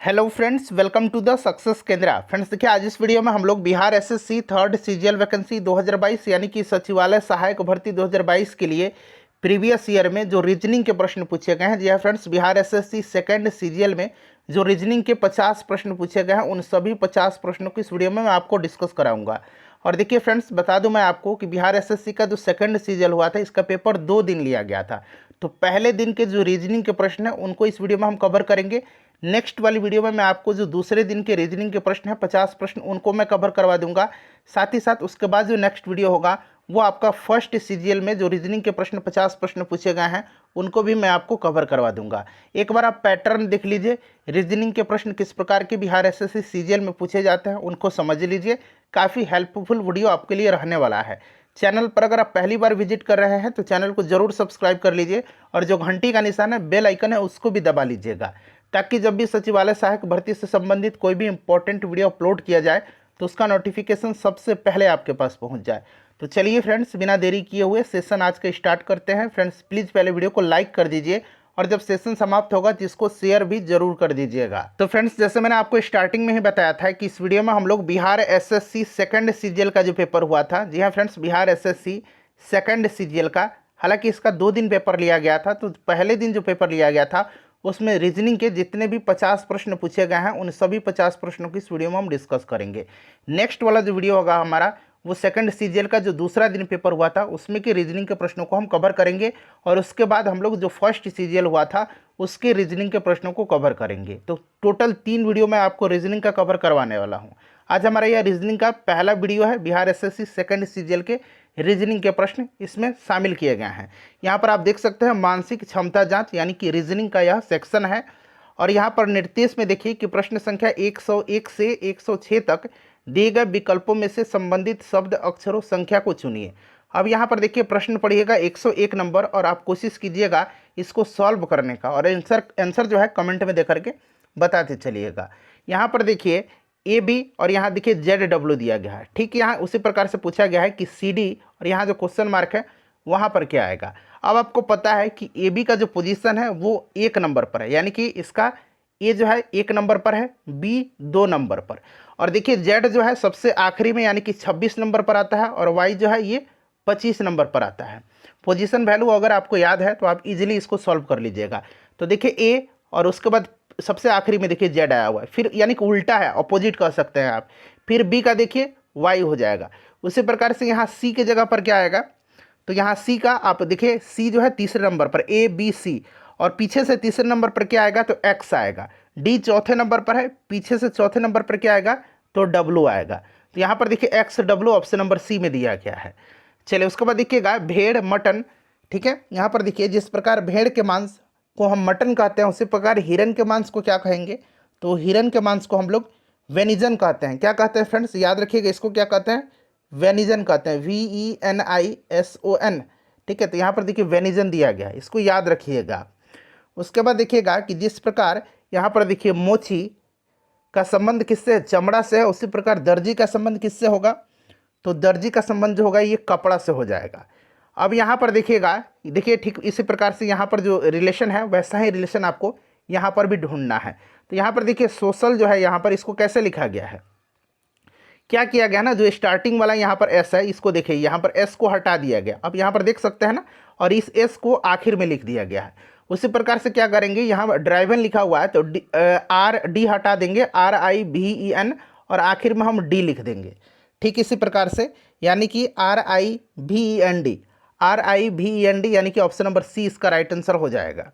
Hello friends, welcome to the success Kendra. Friends देखिए, आज इस वीडियो में हम लोग Bihar SSC third CGL vacancy 2022 यानी कि सचिवालय सहायक भर्ती 2022 के लिए प्रीवियस ईयर में जो रीजनिंग के प्रश्न पूछे गए हैं, जी हाँ friends, Bihar SSC second CGL में जो रीजनिंग के 50 प्रश्न पूछे गए हैं, उन सभी 50 प्रश्नों की इस वीडियो में मैं आपको डिस्कस कराऊंगा। और देखिए फ्रेंड्स, बता दूं मैं आपको कि बिहार एसएससी का जो सेकंड सीजीएल हुआ था, इसका पेपर 2 दिन लिया गया था। तो पहले दिन के जो रीजनिंग के प्रश्न हैं उनको इस वीडियो में हम कवर करेंगे। नेक्स्ट वाली वीडियो में मैं आपको जो दूसरे दिन के रीजनिंग के प्रश्न हैं 50 प्रश्न, उनको मैं कवर करवा दूंगा। साथ ही साथ उसके बाद जो नेक्स्ट वीडियो होगा वो आपका फर्स्ट सीजीएल में जो रीजनिंग के प्रश्न 50 प्रश्न पूछे गए हैं उनको भी मैं आपको कवर करवा दूंगा। एक बार आप पैटर्न देख लीजिए, रीजनिंग के प्रश्न किस प्रकार के बिहार एसएससी सीजीएल में पूछे जाते हैं उनको समझ लीजिए। काफ़ी हेल्पफुल वीडियो आपके लिए रहने वाला है। चैनल पर अगर आप पहली बार विजिट कर रहे हैं तो चैनल को जरूर सब्सक्राइब कर लीजिए और जो घंटी का निशान है, बेल आइकन है, उसको भी दबा लीजिएगा, ताकि जब भी सचिवालय सहायक भर्ती से संबंधित कोई भी इंपॉर्टेंट वीडियो अपलोड किया जाए तो उसका नोटिफिकेशन सबसे पहले आपके पास पहुंच जाए। तो चलिए फ्रेंड्स, बिना देरी किए हुए सेशन आज का स्टार्ट करते हैं। फ्रेंड्स प्लीज़ पहले वीडियो को लाइक कर दीजिए और जब सेशन समाप्त होगा तो इसको शेयर भी जरूर कर दीजिएगा। तो फ्रेंड्स, जैसे मैंने आपको स्टार्टिंग में ही बताया था कि इस वीडियो में हम लोग बिहार एसएससी सेकंड सीजीएल का जो पेपर हुआ था, जी हाँ friends, Bihar SSC second CGL का, हालांकि इसका 2 दिन पेपर लिया गया था। तो पहले दिन जो पेपर लिया गया था उसमें रीजनिंग के जितने भी 50 प्रश्न पूछे गए हैं उन सभी 50 प्रश्नों की इस वीडियो में हम डिस्कस करेंगे। नेक्स्ट वाला जो वीडियो होगा हमारा, वो सेकंड सीजीएल का जो दूसरा दिन पेपर हुआ था उसमें के रीजनिंग के प्रश्नों को हम कवर करेंगे और उसके बाद हम लोग जो फर्स्ट सीजीएल हुआ था उसके रीजनिंग के प्रश्नों को कवर करेंगे। तो टोटल 3 वीडियो मैं आपको रीजनिंग का कवर करवाने वाला हूँ। आज हमारा यह रीजनिंग का पहला वीडियो है। बिहार एसएससी सेकंड सीजीएल के रीजनिंग के प्रश्न इसमें शामिल किए गए हैं। यहाँ पर आप देख सकते हैं मानसिक क्षमता जांच यानी कि रीजनिंग का यह सेक्शन है। और यहाँ पर निर्देश में देखिए कि प्रश्न संख्या 101 से 106 तक दिए गए विकल्पों में से संबंधित शब्द, अक्षरों, संख्या को चुनिए। अब यहाँ पर देखिए प्रश्न पढ़िएगा 101 नंबर और आप कोशिश कीजिएगा इसको सॉल्व करने का और आंसर जो है कमेंट में दे करके बताते चलिएगा। यहाँ पर देखिए ए बी और यहाँ देखिए जेड डब्ल्यू दिया गया है। ठीक, यहाँ उसी प्रकार से पूछा गया है कि सी डी और यहाँ जो क्वेश्चन मार्क है वहाँ पर क्या आएगा। अब आपको पता है कि ए बी का जो पोजीशन है वो 1 नंबर पर है, यानी कि इसका ए जो है 1 नंबर पर है, बी 2 नंबर पर, और देखिए जेड जो है सबसे आखिरी में यानी कि 26 नंबर पर आता है और वाई जो है ये 25 नंबर पर आता है। पोजीशन वैल्यू अगर आपको याद है तो आप इजीली इसको सॉल्व कर लीजिएगा। तो देखिए ए और उसके बाद सबसे आखिरी में देखिए जेड आया हुआ है, फिर यानी कि उल्टा है, अपोजिट कह सकते हैं आप। फिर बी का देखिए वाई हो जाएगा। उसी प्रकार से यहाँ सी के जगह पर क्या आएगा, तो यहाँ सी का आप देखिए सी जो है तीसरे नंबर पर, ए बी सी, और पीछे से तीसरे नंबर पर क्या आएगा तो एक्स आएगा। डी चौथे नंबर पर है, पीछे से चौथे नंबर पर क्या आएगा तो डब्लू आएगा। तो यहाँ पर देखिए X W option number C में दिया गया है। चलिए उसके बाद देखिएगा भेड़ मटन। ठीक है, यहाँ पर देखिए जिस प्रकार भेड़ के मांस को हम मटन कहते हैं उसी प्रकार हिरन के मांस को क्या कहेंगे, तो हिरन के मांस को हम लोग वेनिजन कहते हैं। क्या कहते हैं फ्रेंड्स, याद रखिएगा, इसको क्या कहते हैं, वेनिजन कहते हैं, VENISON। ठीक है, तो यहाँ पर देखिए वेनिजन दिया गया है, इसको याद रखिएगा। उसके बाद देखिएगा कि जिस प्रकार यहाँ पर देखिए मोची का संबंध किससे, चमड़ा से है, उसी प्रकार दर्जी का संबंध किससे होगा, तो दर्जी का संबंध जो होगा ये कपड़ा से हो जाएगा। अब यहाँ पर देखिएगा, देखिए ठीक इसी प्रकार से यहाँ पर जो रिलेशन है वैसा ही रिलेशन आपको यहाँ पर भी ढूंढना है। तो यहाँ पर देखिए सोशल जो है यहाँ पर इसको कैसे लिखा गया है, क्या किया गया ना, जो स्टार्टिंग वाला यहाँ पर एस है इसको देखिए यहाँ पर एस को हटा दिया गया। अब यहाँ पर देख सकते हैं ना, और इस एस को आखिर में लिख दिया गया है। उसी प्रकार से क्या करेंगे, यहाँ ड्राइवन लिखा हुआ है तो आर डी हटा देंगे, RIVEN, और आखिर में हम डी लिख देंगे। ठीक इसी प्रकार से यानी कि RIVEND यानी कि ऑप्शन नंबर सी इसका राइट आंसर हो जाएगा।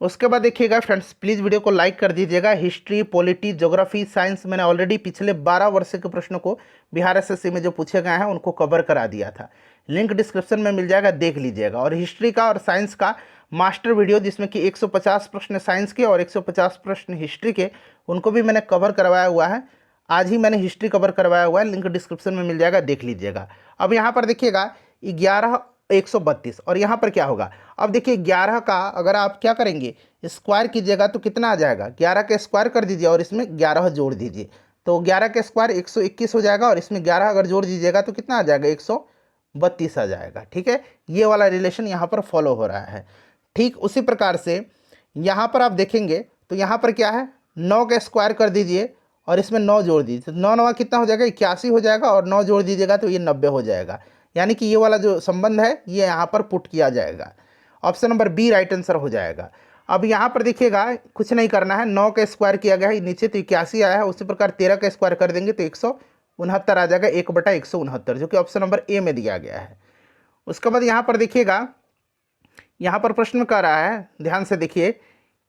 उसके बाद देखिएगा फ्रेंड्स, प्लीज़ वीडियो को लाइक कर दीजिएगा। हिस्ट्री, पॉलिटी, ज्योग्राफी, साइंस मैंने ऑलरेडी पिछले 12 वर्ष के प्रश्नों को बिहार एसएससी में जो पूछे गए हैं उनको कवर करा दिया था। लिंक डिस्क्रिप्शन में मिल जाएगा, देख लीजिएगा। और हिस्ट्री का और साइंस का मास्टर वीडियो जिसमें कि 150 प्रश्न साइंस के और 150 प्रश्न हिस्ट्री के, उनको भी मैंने कवर करवाया हुआ है। आज ही मैंने हिस्ट्री कवर करवाया हुआ है, लिंक डिस्क्रिप्शन में मिल जाएगा, देख लीजिएगा। अब यहाँ पर देखिएगा 11 132 और यहाँ पर क्या होगा, अब देखिए 11 का अगर आप क्या करेंगे स्क्वायर कीजिएगा तो कितना आ जाएगा, 11 का स्क्वायर कर दीजिए और इसमें 11 जोड़ दीजिए तो 11 का स्क्वायर 121 हो जाएगा और इसमें 11 अगर जोड़ दीजिएगा तो कितना आ जाएगा 132 आ जाएगा। ठीक है, ये वाला रिलेशन यहाँ पर फॉलो हो रहा है। ठीक उसी प्रकार से यहाँ पर आप देखेंगे तो यहाँ पर क्या है, 9 का स्क्वायर कर दीजिए और इसमें 9 जोड़ दीजिए, तो 9 9 कितना हो जाएगा, 81 हो जाएगा, और 9 जोड़ दीजिएगा तो ये 90 हो जाएगा। यानी कि ये वाला जो संबंध है ये यहाँ पर पुट किया जाएगा। Option number B right answer हो जाएगा। अब यहाँ पर देखिएगा कुछ नहीं करना है, 9 का स्क्वायर किया गया है नीचे तो 81 आया है, उसी प्रकार 13 का स्क्वायर कर देंगे तो 169 आ जाएगा, 1/169, जो कि ऑप्शन नंबर ए में दिया गया है। उसके बाद यहाँ पर देखिएगा, यहाँ पर प्रश्न कर रहा है, ध्यान से देखिए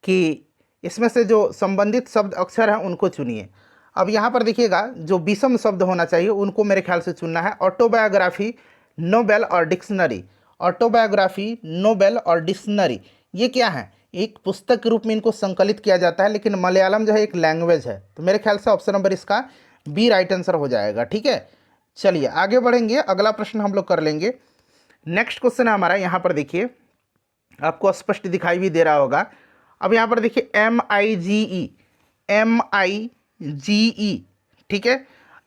कि इसमें से जो संबंधित शब्द अक्षर हैं उनको चुनिए। अब यहाँ पर देखिएगा जो विषम शब्द होना चाहिए उनको मेरे ख्याल से चुनना है। ऑटोबायोग्राफी, नोबेल और डिक्शनरी। ऑटोबायोग्राफी, नोबेल और डिक्शनरी ये क्या है, एक पुस्तक के रूप में इनको संकलित किया जाता है, लेकिन मलयालम जो है एक लैंग्वेज है, तो मेरे ख्याल से ऑप्शन नंबर इसका बी राइट आंसर हो जाएगा। ठीक है, चलिए आगे बढ़ेंगे, अगला प्रश्न हम लोग कर लेंगे। नेक्स्ट क्वेश्चन है हमारा, यहाँ पर देखिए आपको स्पष्ट दिखाई भी दे रहा होगा। अब यहाँ पर देखिए MIGE, MIGE, ठीक है,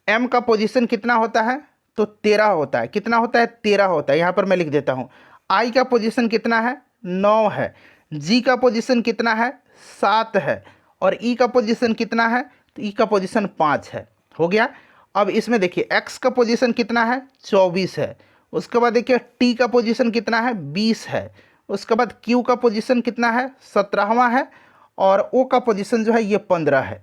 M का पोजीशन कितना होता है, तो 13 होता है। कितना होता है, 13 होता है। यहाँ पर मैं लिख देता हूँ। I का पोजीशन कितना है, 9 है। G का पोजीशन कितना है, 7 है। और E का पोजीशन कितना है, तो E का पोजीशन 5 है। हो गया। अब इसमें देखिए X का पोजीशन कितना है, 24 है। उसके बाद देखिए T का पोजीशन कितना है, 20 है। उसके बाद Q का पोजीशन कितना है, 17वां है। और O का पोजीशन जो है ये 15 है।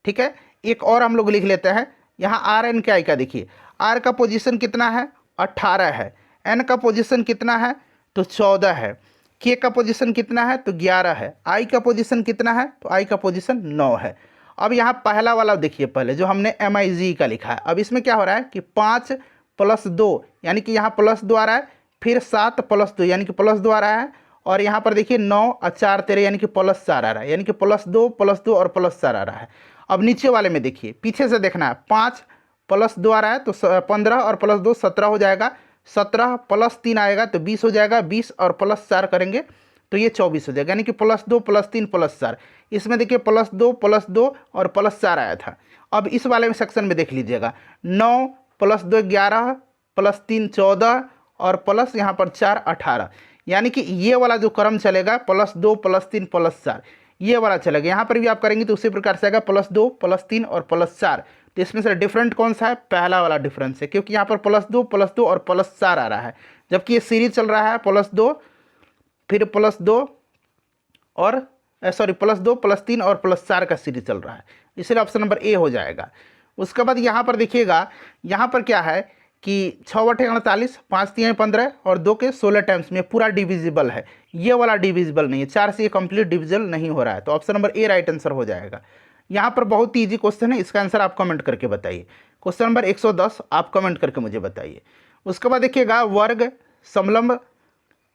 ठीक है, एक और हम लोग लिख लेते हैं यहाँ R N क्या का, देखिए R का पोजीशन कितना है, 18 है। N का पोजीशन कितना है, तो 14 है। K का पोजीशन कितना है, तो 11 है। I का पोजीशन कितना है, तो I का पोजीशन 9 है। अब यहाँ पहला वाला देखिए, पहले जो हमने MIG का लिखा है, अब इसमें क्या हो रहा है कि 5 + 2 यानी कि यहाँ +2 आ रहा है, फिर 7 + 2 यानी कि +2 आ रहा है, और यहाँ पर देखिए 9 और 4 13 यानी कि +4 आ रहा है, यानी कि +2 +2 और +4 आ रहा है। अब नीचे वाले में देखिए, पीछे से देखना है, 5 + 2 आ रहा है तो 15 और +2 17 हो जाएगा। 17 + 3 आएगा तो 20 हो जाएगा। 20 और +4 करेंगे तो ये 24 हो जाएगा, यानी कि +2 +3 +4। इसमें देखिए +2 +2 और +4 आया था। अब इस वाले में सेक्शन में देख लीजिएगा, 9 + 2 11 +3 14 और प्लस यहाँ पर 4 18, यानी कि ये वाला जो क्रम चलेगा +2 +3 +4 ये वाला चलेगा। यहाँ पर भी आप करेंगे तो उसी प्रकार से आएगा +2 +3 और +4। तो इसमें से डिफरेंट कौन सा है, पहला वाला डिफरेंस है, क्योंकि यहाँ पर +2 और +4 आ रहा है, जबकि ये सीरीज चल रहा है +2 फिर +2 और +2 +3 और +4 का सीरीज चल रहा है, इसलिए ऑप्शन नंबर ए हो जाएगा। उसके बाद यहाँ पर देखिएगा, यहाँ पर क्या है कि 6/48, 5 × 15 और 2 के 16 टाइम्स में पूरा डिविजिबल है, ये वाला डिविजिबल नहीं है, 4 से ये कंप्लीट डिविजिबल नहीं हो रहा है, तो option number A right answer हो जाएगा। यहाँ पर बहुत ही ईजी क्वेश्चन है, इसका आंसर आप कमेंट करके बताइए। क्वेश्चन नंबर 110 आप कमेंट करके मुझे बताइए। उसके बाद देखिएगा वर्ग, समलंब,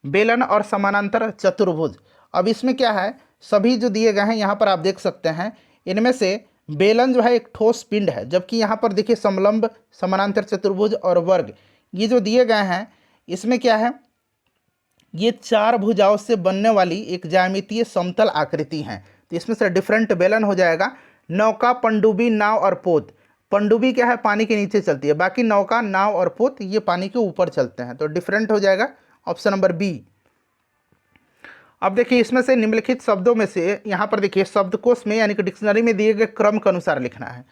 बेलन और समानांतर चतुर्भुज। अब इसमें क्या है, सभी जो दिए गए हैं यहाँ पर आप देख सकते हैं, इनमें से बेलन जो है एक ठोस पिंड है, जबकि यहाँ पर देखिए समलंब, समानांतर चतुर्भुज और वर्ग ये जो दिए गए हैं, इसमें क्या है, ये 4 भुजाओं से बनने वाली एक ज्यामितीय समतल आकृति हैं। तो इसमें से डिफरेंट बेलन हो जाएगा। नौका, पनडुब्बी, नाव और पोत। पनडुब्बी क्या है, पानी के नीचे चलती है, बाकी नौका, नाव और पोत ये पानी के ऊपर चलते हैं, तो डिफरेंट हो जाएगा ऑप्शन नंबर बी। अब देखिए इसमें से निम्नलिखित शब्दों में से, यहाँ पर देखिए शब्दकोश में यानी कि डिक्शनरी में दिए गए क्रम के अनुसार लिखना है।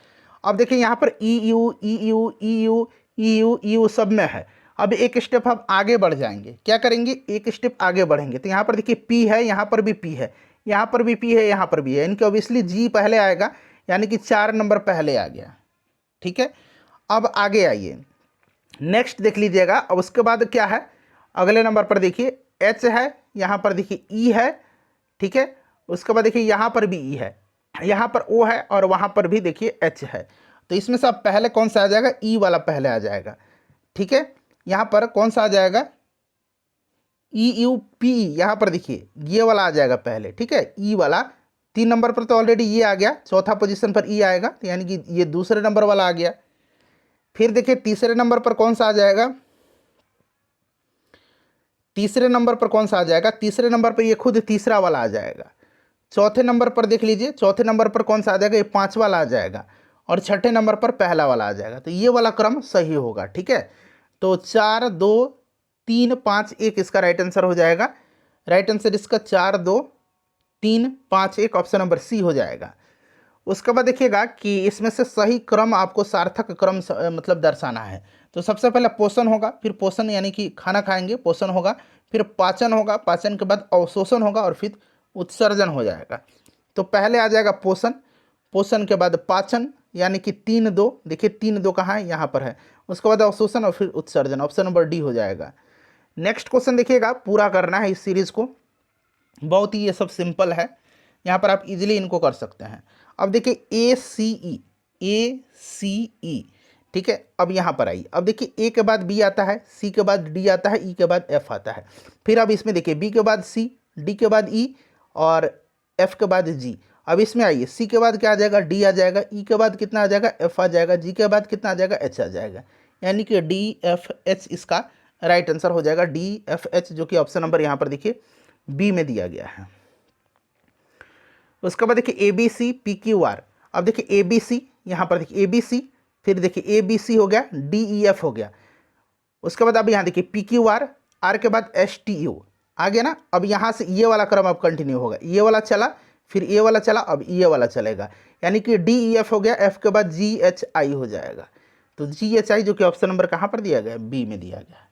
अब देखिए यहाँ पर EU, EU, EU, EU, EU सब में है। अब एक स्टेप हम आगे बढ़ जाएंगे, क्या करेंगे, एक स्टेप आगे बढ़ेंगे, तो यहाँ पर देखिए P है, यहाँ पर भी P है, यहाँ पर भी P है, यहाँ पर भी है, इनके ऑब्वियसली G पहले आएगा, यानी कि 4 नंबर पहले आ गया। ठीक है, अब आगे आइए, नेक्स्ट देख लीजिएगा। अब उसके बाद क्या है, अगले नंबर पर देखिए H है, यहाँ पर देखिए E है, ठीक है। उसके बाद देखिए यहाँ पर भी E है, यहाँ पर O है और वहाँ पर भी देखिए H है। तो इसमें से अब पहले कौन सा आ जाएगा, E वाला पहले आ जाएगा। ठीक है, यहाँ पर कौन सा आ जाएगा, EUP, यहाँ पर देखिए ये वाला आ जाएगा पहले। ठीक है, E वाला 3 नंबर पर तो ऑलरेडी ये आ गया, चौथा पोजीशन पर E आएगा, तो यानी कि ये दूसरे नंबर वाला आ गया। फिर देखिए तीसरे नंबर पर कौन सा आ जाएगा, तीसरे नंबर पर कौन सा आ जाएगा, तीसरे नंबर पर ये खुद तीसरा वाला आ जाएगा। चौथे नंबर पर देख लीजिए, चौथे नंबर पर कौन सा आ जाएगा, ये 5 वाला आ जाएगा, और छठे नंबर पर पहला वाला आ जाएगा। तो ये वाला क्रम सही होगा। ठीक है, तो 4 2 3 5 1 इसका राइट आंसर हो जाएगा। राइट आंसर इसका 4 2 3 5 1 ऑप्शन नंबर सी हो जाएगा। उसके बाद देखिएगा कि इसमें से सही क्रम आपको सार्थक क्रम मतलब दर्शाना है। तो सबसे पहले पोषण होगा, फिर पोषण यानी कि खाना खाएंगे, पोषण होगा, फिर पाचन होगा, पाचन के बाद अवशोषण होगा और फिर उत्सर्जन हो जाएगा। तो पहले आ जाएगा पोषण, पोषण के बाद पाचन यानी कि 3-2, देखिए 3-2 कहाँ है, यहाँ पर है। उसके बाद अवशोषण और फिर उत्सर्जन, ऑप्शन नंबर डी हो जाएगा। नेक्स्ट क्वेश्चन देखिएगा, पूरा करना है इस सीरीज को, बहुत ही ये सब सिंपल है, यहाँ पर आप इजीली इनको कर सकते हैं। अब देखिए ए सी ई, ठीक है। अब यहाँ पर आइए, अब देखिए ए के बाद बी आता है, सी के बाद डी आता है, ई के बाद एफ आता है। फिर अब इसमें देखिए बी के बाद सी, डी के बाद ई और एफ के बाद जी। अब इसमें आइए, सी के बाद क्या आ जाएगा, डी आ जाएगा, ई के बाद कितना आ जाएगा, एफ आ जाएगा, जी के बाद कितना आ जाएगा, एच आ जाएगा। यानी कि डी एफ एच इसका राइट आंसर हो जाएगा, डी एफ एच, जो कि ऑप्शन नंबर यहाँ पर देखिए बी में दिया गया है। उसके बाद देखिए A B C P Q R. अब देखिए ए बी सी, यहाँ पर देखिए ए बी सी, फिर देखिए ए बी सी हो गया, डी ई एफ हो गया। उसके बाद अब यहाँ देखिए पी क्यू आर, आर के बाद एस टी यू आ गया ना। अब यहाँ से ये वाला क्रम अब कंटिन्यू होगा, ये वाला चला, फिर ये वाला चला, अब ये वाला चलेगा, यानी कि डी ई एफ हो गया, एफ के बाद जी एच आई हो जाएगा। तो जी एच आई जो कि ऑप्शन नंबर कहाँ पर दिया गया है, बी में दिया गया है।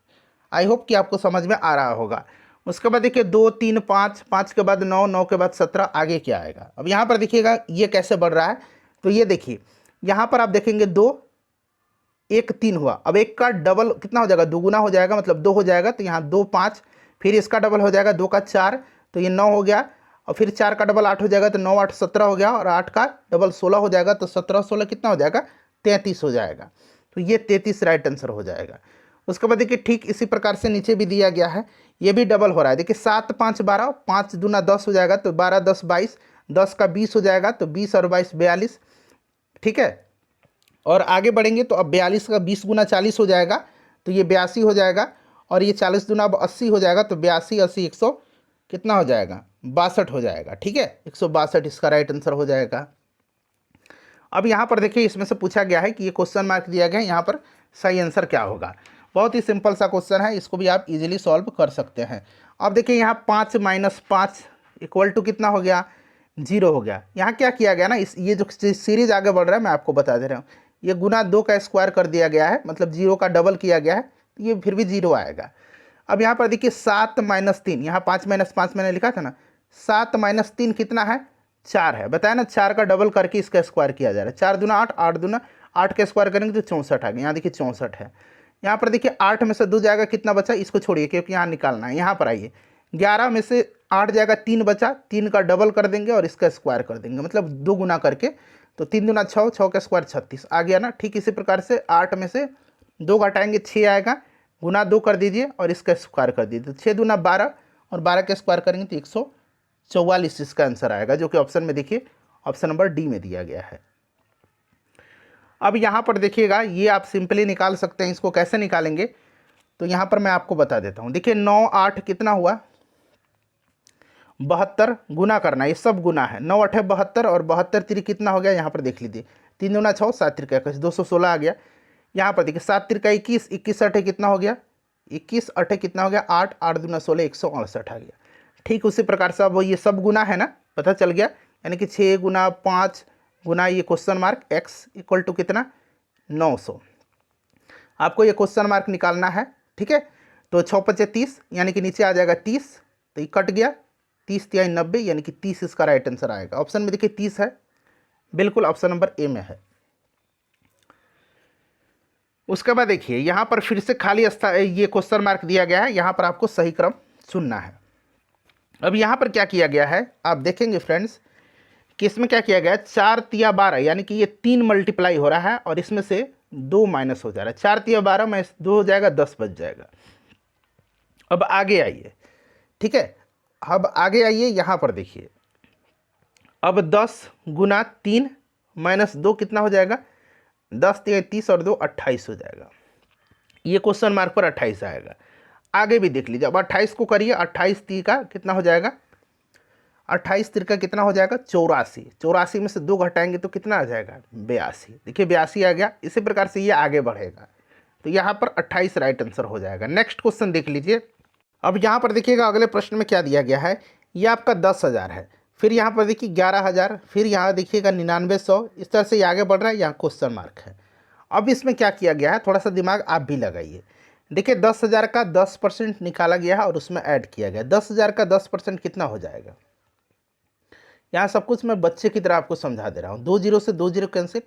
आई होप कि आपको समझ में आ रहा होगा। उसके बाद देखिए 2 3 5, 5 के बाद 9, 9 के बाद 17, आगे क्या आएगा। अब यहाँ पर देखिएगा ये कैसे बढ़ रहा है, तो ये देखिए यहाँ पर आप देखेंगे 2 1 3 हुआ, अब एक का डबल कितना हो जाएगा, दोगुना हो जाएगा, मतलब 2 हो जाएगा। तो यहाँ 2 5, फिर इसका डबल हो जाएगा 2 का 4, तो ये 9 हो गया, और फिर 4 का डबल 8 हो जाएगा, तो 9 8 17 हो गया, और 8 का डबल 16 हो जाएगा, तो 17 16 कितना हो जाएगा, 33 हो जाएगा। तो ये 33 राइट आंसर हो जाएगा। उसके बाद देखिए ठीक इसी प्रकार से नीचे भी दिया गया है, ये भी डबल हो रहा है। देखिए 7 5 12, 5 दूना 10 हो जाएगा, तो 12 10 22, 10 का 20 हो जाएगा, तो 20 और 22 42, ठीक है। और आगे बढ़ेंगे तो अब 42 का 20 गुना 40 हो जाएगा, तो ये 82 हो जाएगा, और ये 40 दूना अब 80 हो जाएगा, तो 82 80 100 कितना हो जाएगा, 62 हो जाएगा, ठीक है। 162 इसका राइट आंसर हो जाएगा। अब यहाँ पर देखिए इसमें से पूछा गया है कि ये क्वेश्चन मार्क दिया गया है, यहाँ पर सही आंसर क्या होगा। बहुत ही सिंपल सा क्वेश्चन है, इसको भी आप इजीली सॉल्व कर सकते हैं। अब देखिए यहाँ 5 - 5 इक्वल टू कितना हो गया, 0 हो गया। यहाँ क्या किया गया ना, ये जो सीरीज आगे बढ़ रहा है मैं आपको बता दे रहा हूँ, ये गुना 2 का स्क्वायर कर दिया गया है, मतलब 0 का डबल किया गया है, तो ये फिर भी 0 आएगा। अब यहाँ पर देखिए 7 - 3, यहाँ 5 - 5 मैंने लिखा था ना, 7 - 3 कितना है, 4 है, बताया ना। 4 का डबल करके इसका स्क्वायर किया जा रहा है, 4 दूना 8, 8 दूना 8 का स्क्वायर करेंगे तो 64 आ गया। यहाँ देखिए 64 है। यहाँ पर देखिए 8 में से 2 जाएगा, कितना बचा, इसको छोड़िए क्योंकि यहाँ निकालना है। यहाँ पर आइए 11 में से 8 जाएगा, 3 बचा, 3 का डबल कर देंगे और इसका स्क्वायर कर देंगे, मतलब 2 गुना करके, तो 3 दूना 6, 6 का स्क्वायर 36 आ गया ना। ठीक इसी प्रकार से 8 में से 2 घटाएंगे 6 आएगा, गुना 2 कर दीजिए और इसका स्क्वायर कर दीजिए, तो 6 दूना 12 और 12 का स्क्वायर करेंगे तो 144 इसका आंसर आएगा, जो कि ऑप्शन में देखिए ऑप्शन नंबर डी में दिया गया है। अब यहाँ पर देखिएगा ये आप सिंपली निकाल सकते हैं, इसको कैसे निकालेंगे तो यहाँ पर मैं आपको बता देता हूँ। देखिए 9 8 कितना हुआ, 72 गुना करना, ये सब गुना है। 9 8 72 और 72 3 कितना हो गया, यहाँ पर देख लीजिए, 3 दूना 6, 7 3 21, 216 आ गया। यहाँ पर देखिए 7 3 21, 21 8 कितना हो गया, 21 8 कितना हो गया, 8 8 दूना 16, 168 आ गया। ठीक उसी प्रकार से अब ये सब गुना है ना, पता चल गया, यानी कि 6 गुना 5 गुना ये question mark x equal to कितना, 900। आपको ये क्वेश्चन मार्क निकालना है, ठीक है। तो 6 5 30, यानी कि नीचे आ जाएगा 30, तो ये कट गया, 30 3 90, यानी कि 30 इसका राइट आंसर आएगा। ऑप्शन में देखिए 30 है, बिल्कुल ऑप्शन नंबर ए में है। उसके बाद देखिए यहाँ पर फिर से खाली ये क्वेश्चन मार्क दिया गया है, यहाँ पर आपको सही क्रम चुनना है। अब यहाँ पर क्या किया गया है आप देखेंगे फ्रेंड्स कि इसमें क्या किया गया है, 4 तिया 12, यानी कि ये 3 मल्टीप्लाई हो रहा है और इसमें से 2 माइनस हो जा रहा है। 4 तिया 12 में 2 हो जाएगा, 10 बच जाएगा। अब आगे आइए, ठीक है, अब आगे आइए, यहाँ पर देखिए अब 10 गुना 3 माइनस 2 कितना हो जाएगा, 10 तिया 30 और 2 28 हो जाएगा। ये क्वेश्चन मार्क पर 28 आएगा। आगे भी देख लीजिए, अब 28 को करिए, 28 3 का कितना हो जाएगा, 28 3 का कितना हो जाएगा, 84। 84 में से 2 घटाएंगे तो कितना आ जाएगा, 82। देखिए 82 आ गया। इसी प्रकार से ये आगे बढ़ेगा, तो यहाँ पर 28 राइट आंसर हो जाएगा। नेक्स्ट क्वेश्चन देख लीजिए। अब यहाँ पर देखिएगा अगले प्रश्न में क्या दिया गया है, ये आपका 10,000 है, फिर यहाँ पर देखिए 11,000, फिर यहाँ देखिएगा 9900, इस तरह से ये आगे बढ़ रहा है, यहाँ क्वेश्चन मार्क है। अब इसमें क्या किया गया है, थोड़ा सा दिमाग आप भी लगाइए। देखिए 10,000 का 10% निकाला गया है और उसमें ऐड किया गया। 10,000 का 10% कितना हो जाएगा, यहाँ सब कुछ मैं बच्चे की तरह आपको समझा दे रहा हूँ। 2 जीरो से 2 जीरो कैंसिल,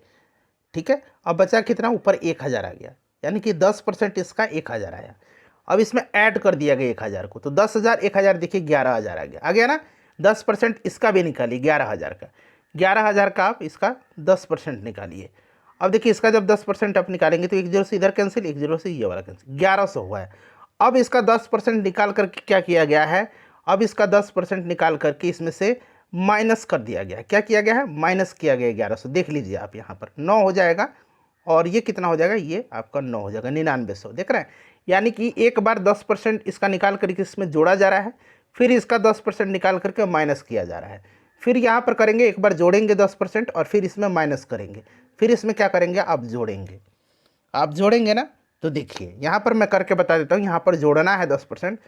ठीक है। अब बचा कितना, ऊपर 1,000 आ गया, यानी कि 10% इसका 1,000 आया। अब इसमें ऐड कर दिया गया 1,000 को, तो 10,000 1,000 देखिए 11,000 आ गया ना। 10% इसका भी निकालिए 11,000 का, 11,000 का आप इसका 10% निकालिए। अब देखिए इसका जब 10% आप निकालेंगे तो 1 जीरो से इधर कैंसिल, 1 जीरो से ये वाला कैंसिल, 1100 हुआ है। अब इसका 10% निकाल करके क्या किया गया है, अब इसका 10% निकाल करके इसमें से माइनस कर दिया गया। क्या किया गया है, माइनस किया गया 1100। देख लीजिए आप यहाँ पर 9 हो जाएगा, और ये कितना हो जाएगा, ये आपका 9 हो जाएगा, 9900। देख रहे हैं, यानी कि एक बार 10% इसका निकाल करके इसमें जोड़ा जा रहा है, फिर इसका 10% निकाल करके माइनस किया जा रहा है, फिर यहाँ पर करेंगे, एक बार जोड़ेंगे 10% और फिर इसमें माइनस करेंगे, फिर इसमें क्या करेंगे, आप जोड़ेंगे। आप जोड़ेंगे ना, तो देखिए यहाँ पर मैं करके बता देता हूँ। यहाँ पर जोड़ना है 10%,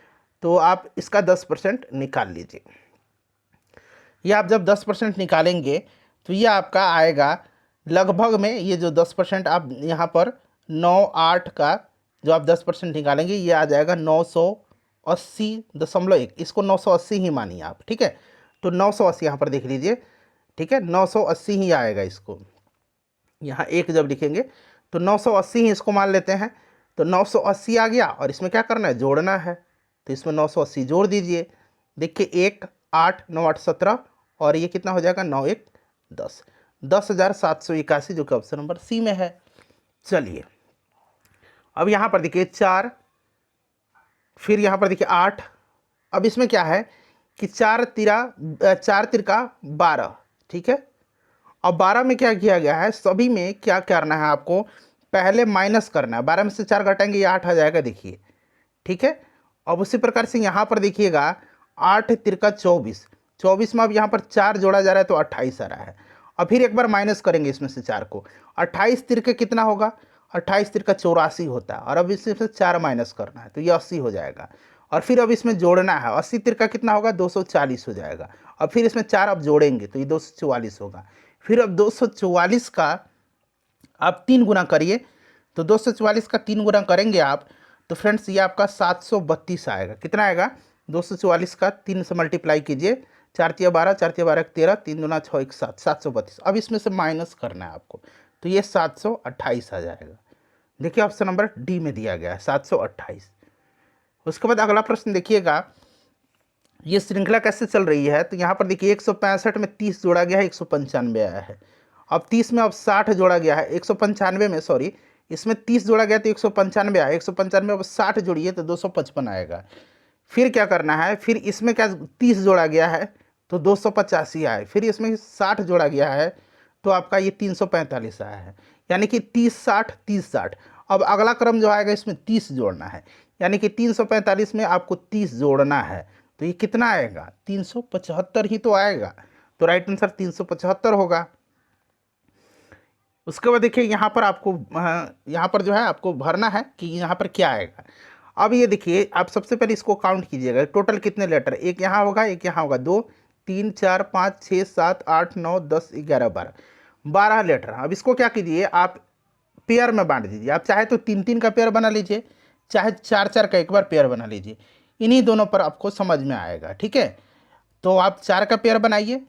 तो आप इसका 10% निकाल लीजिए। ये आप जब 10% निकालेंगे तो ये आपका आएगा लगभग में, ये जो 10% आप यहाँ पर 9,8 का जो आप 10% निकालेंगे, ये आ जाएगा 980.1। इसको 980 ही मानिए आप, ठीक है। तो 980 यहाँ पर देख लीजिए, ठीक है, 980 ही आएगा इसको। यहाँ एक जब लिखेंगे तो 980 ही इसको मान लेते हैं, तो 980 आ गया, और इसमें क्या करना है, जोड़ना है, तो इसमें 980 जोड़ दीजिए। देखिए 1 8 9 8 17, और ये कितना हो जाएगा, 9 1 10, 10,781, जो कि ऑप्शन नंबर सी में है। चलिए अब यहाँ पर देखिए 4, फिर यहाँ पर देखिए 8। अब इसमें क्या है कि 4 तिरका 12, ठीक है। अब 12 में क्या किया गया है, सभी में क्या करना है आपको, पहले माइनस करना है। 12 में से 4 घटाएंगे, ये 8 आ जाएगा, देखिए, ठीक है। अब उसी प्रकार से यहाँ पर देखिएगा 8 तिरका 24, 24 में अब यहाँ पर 4 जोड़ा जा रहा है तो 28 आ रहा है। अब फिर एक बार माइनस करेंगे इसमें से 4 को, 28 तिरके कितना होगा, 28 तिरका 84 होता है, और अब इसमें से 4 माइनस करना है तो ये 80 हो जाएगा। और फिर अब इसमें जोड़ना है, 80 तिरका कितना होगा, 240 हो जाएगा। अब फिर इसमें 4 अब जोड़ेंगे तो ये 244 होगा। फिर अब 244 का आप 3 गुना करिए, तो 244 का 3 गुना करेंगे आप, तो फ्रेंड्स ये आपका 732 आएगा। कितना आएगा, 244 का 3 से मल्टीप्लाई कीजिए, 4 तिया 12, 4 तिया 12 13, 3 दूना 6 1 7, 732। अब इसमें से माइनस करना है आपको, तो ये 728 आ जाएगा। देखिए ऑप्शन नंबर डी में दिया गया है 728। उसके बाद अगला प्रश्न देखिएगा, ये श्रृंखला कैसे चल रही है, तो यहाँ पर देखिए 165 में 30 जोड़ा गया है, 195 आया है। अब 30 में अब 60 जोड़ा गया है, 195 में, सॉरी, इसमें 30 जोड़ा गया तो 195 आया, 195 अब 60 जोड़िए तो 255 आएगा। फिर क्या करना है, फिर इसमें क्या 30 जोड़ा गया है तो 285 आए, फिर इसमें 60 जोड़ा गया है तो आपका ये 345 आया है, यानी कि 30 60 30 60। अब अगला क्रम जो आएगा इसमें 30 जोड़ना है, यानी कि 345 में आपको 30 जोड़ना है, तो ये कितना आएगा, 375 ही तो आएगा। तो राइट आंसर 375 होगा। उसके बाद देखिए यहाँ पर आपको यहाँ पर जो है आपको भरना है कि यहाँ पर क्या आएगा। अब ये देखिए आप सबसे पहले इसको काउंट कीजिएगा, टोटल कितने लेटर, एक यहाँ होगा, एक यहाँ होगा, 2 3 4 5 6 7 8 9 10 11 12, 12 लेटर। अब इसको क्या कीजिए, आप पेयर में बांट दीजिए। आप चाहे तो 3 3 का पेयर बना लीजिए, चाहे 4 4 का एक बार पेयर बना लीजिए, इन्हीं दोनों पर आपको समझ में आएगा, ठीक है। तो आप 4 का पेयर बनाइए,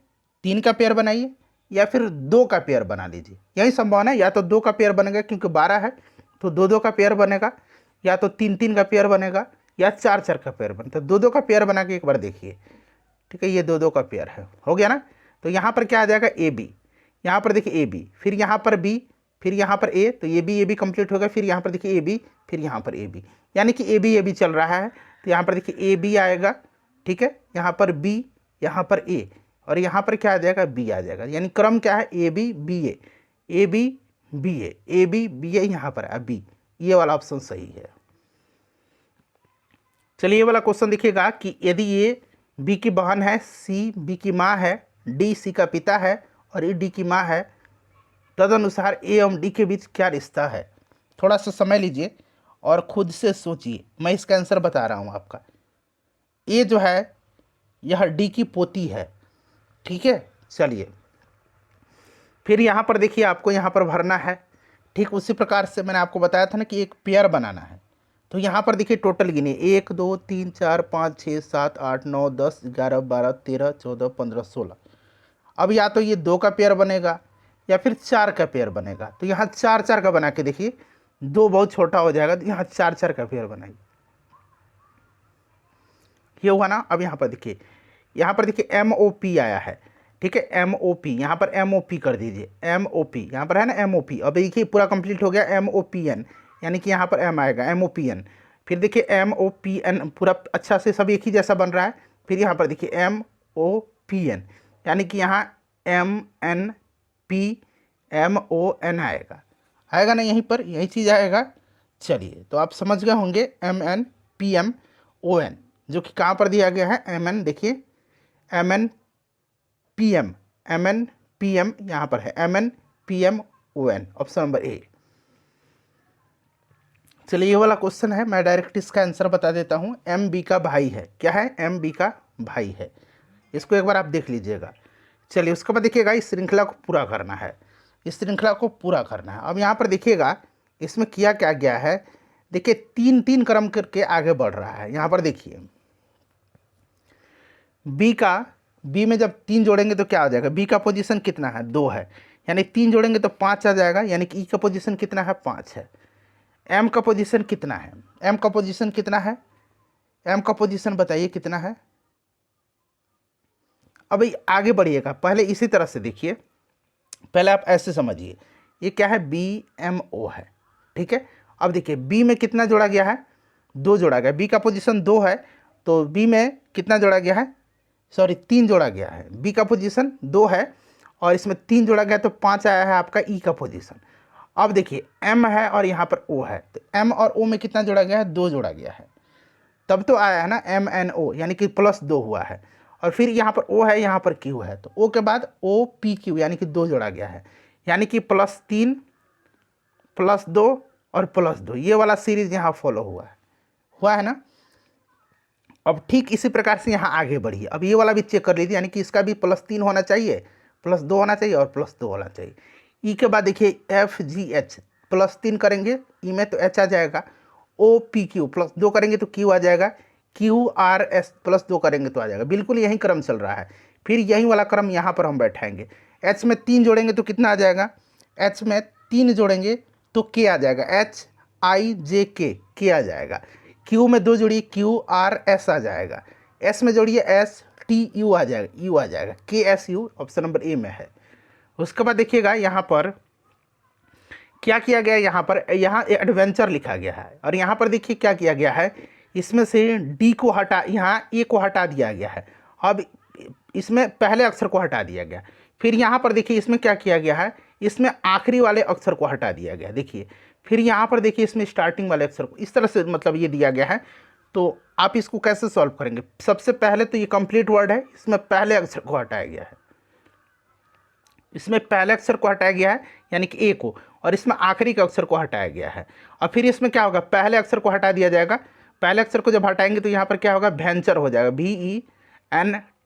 3 का पेयर बनाइए, या फिर 2 का पेयर बना लीजिए। यही संभावना है, या तो 2 का पेयर बनेगा क्योंकि 12 है तो 2 2 का पेयर बनेगा, या तो 3 3 का पेयर बनेगा, या 4 4 का पेयर बनेगा। तो 2 2 का पेयर बना के एक बार देखिए, ठीक है, ये 2 2 का पेयर है, हो गया ना। तो यहाँ पर क्या आ जाएगा, ए बी, यहाँ पर देखिए ए बी, फिर यहाँ पर बी, फिर यहाँ पर ए, तो ये भी कंप्लीट होगा, फिर यहाँ पर देखिए ए बी, फिर यहाँ पर ए बी, यानी कि ए बी चल रहा है। तो यहाँ पर देखिए ए बी आएगा, ठीक है, यहाँ पर बी, यहाँ पर ए, और यहाँ पर क्या आ जाएगा, बी आ जाएगा। यानी क्रम क्या है, A B B A, A B B A B B A, यहाँ पर है बी, ये वाला ऑप्शन सही है। चलिए ये वाला क्वेश्चन देखिएगा कि यदि ये बी की बहन है, सी बी की माँ है, डी सी का पिता है, और ई डी की माँ है, तदनुसार ए एवं डी के बीच क्या रिश्ता है। थोड़ा सा समय लीजिए और खुद से सोचिए, मैं इसका आंसर बता रहा हूँ आपका। ए जो है यह डी की पोती है, ठीक है। चलिए फिर यहाँ पर देखिए आपको यहाँ पर भरना है। ठीक उसी प्रकार से मैंने आपको बताया था ना कि एक पेयर बनाना है। तो यहाँ पर देखिए टोटल गिनिए 1 2 3 4 5 6 7 8 9 10 11 12 13 14 15 16। अब या तो ये 2 का पेयर बनेगा या फिर 4 का पेयर बनेगा। तो यहाँ 4 4 का बना के देखिए, 2 बहुत छोटा हो जाएगा, तो यहाँ 4 4 का पेयर बनाइए। ये हुआ ना। अब यहाँ पर देखिए, यहाँ पर देखिए MOP आया है। ठीक है, MOP, यहाँ पर MOP कर दीजिए। MOP यहाँ पर है ना MOP। अब देखिए पूरा कंप्लीट हो गया MOPN, यानी कि यहाँ पर M आएगा MOPN। फिर देखिए MOPN पूरा अच्छा से सब एक ही जैसा बन रहा है। फिर यहाँ पर देखिए MOPN, यानी कि यहाँ MNPMON आएगा ना, यहीं पर यही चीज़ आएगा। चलिए तो आप समझ गए होंगे MNPMON, जो कि कहाँ पर दिया गया है MN, देखिए MNPM यहाँ पर है MNPMON, ऑप्शन नंबर ए। चलिए ये वाला क्वेश्चन है, मैं डायरेक्ट इसका आंसर बता देता हूँ। MB का भाई है। क्या है? MB का भाई है। इसको एक बार आप देख लीजिएगा। चलिए उसके बाद देखिएगा, इस श्रृंखला को पूरा करना है। इस श्रृंखला को पूरा करना है। अब यहाँ पर देखिएगा इसमें किया क्या गया है। देखिए 3 3 क्रम करके आगे बढ़ रहा है। यहाँ पर देखिए बी में जब 3 जोड़ेंगे तो क्या हो जाएगा? बी का पोजीशन कितना है? 2 है, यानी 3 जोड़ेंगे तो 5 आ जाएगा, यानी कि ई का पोजीशन कितना है? 5 है। एम का पोजीशन कितना है? एम का पोजीशन कितना है? एम का पोजीशन बताइए कितना है? अब आगे बढ़िएगा, पहले इसी तरह से देखिए। पहले आप ऐसे समझिए, ये क्या है? BMO है। ठीक है, अब देखिए बी में कितना जोड़ा गया है? 2 जोड़ा गया। बी का पोजीशन 2 है, तो बी में कितना जोड़ा गया है? सॉरी 3 जोड़ा गया है। बी का पोजीशन 2 है और इसमें 3 जोड़ा गया, तो 5 आया है आपका ई का पोजीशन। अब देखिए एम है और यहाँ पर ओ है, तो एम और ओ में कितना जोड़ा गया है? 2 जोड़ा गया है, तब तो आया है ना MNO, यानी कि +2 हुआ है। और फिर यहाँ पर O है, यहाँ पर Q है, तो O के बाद OPQ, यानी कि 2 जोड़ा गया है, यानी कि +3 +2 और +2, ये वाला सीरीज यहाँ फॉलो हुआ है ना। अब ठीक इसी प्रकार से यहाँ आगे बढ़िए। अब ये वाला भी चेक कर लीजिए, यानी कि इसका भी +3 होना चाहिए, +2 होना चाहिए और +2 होना चाहिए। ई के बाद देखिए FGH, +3 करेंगे ई में तो H आ जाएगा। OPQ +2 करेंगे तो Q आ जाएगा। QRS +2 करेंगे तो आ जाएगा। बिल्कुल यही क्रम चल रहा है। फिर यही वाला क्रम यहाँ पर हम बैठाएंगे। H में 3 जोड़ेंगे तो कितना आ जाएगा? H में 3 जोड़ेंगे तो K आ जाएगा, HIJK, K आ जाएगा। Q में 2 जोड़िए, QRS आ जाएगा। S में जोड़िए, STU आ जाएगा, U आ जाएगा, KSU ऑप्शन नंबर ए में है। उसके बाद देखिएगा यहाँ पर क्या किया गया, यहाँ एडवेंचर लिखा गया है, और यहाँ पर देखिए क्या किया गया है, इसमें से डी को हटा, यहाँ ए को हटा दिया गया है। अब इसमें पहले अक्षर को हटा दिया गया। फिर यहाँ पर देखिए इसमें क्या किया गया है, इसमें आखिरी वाले अक्षर को हटा दिया गया। देखिए फिर यहाँ पर देखिए इसमें स्टार्टिंग वाले अक्षर को, इस तरह से मतलब ये दिया गया है। तो आप इसको कैसे सॉल्व करेंगे? सबसे पहले तो ये कंप्लीट वर्ड है, इसमें पहले अक्षर को हटाया गया है, इसमें पहले अक्षर को हटाया गया है यानी कि ए को, और इसमें आखिरी के अक्षर को हटाया गया है। और फिर इसमें क्या होगा? पहले अक्षर को हटा दिया जाएगा। पहले अक्षर को जब हटाएंगे तो यहाँ पर क्या होगा? वेंचर हो जाएगा,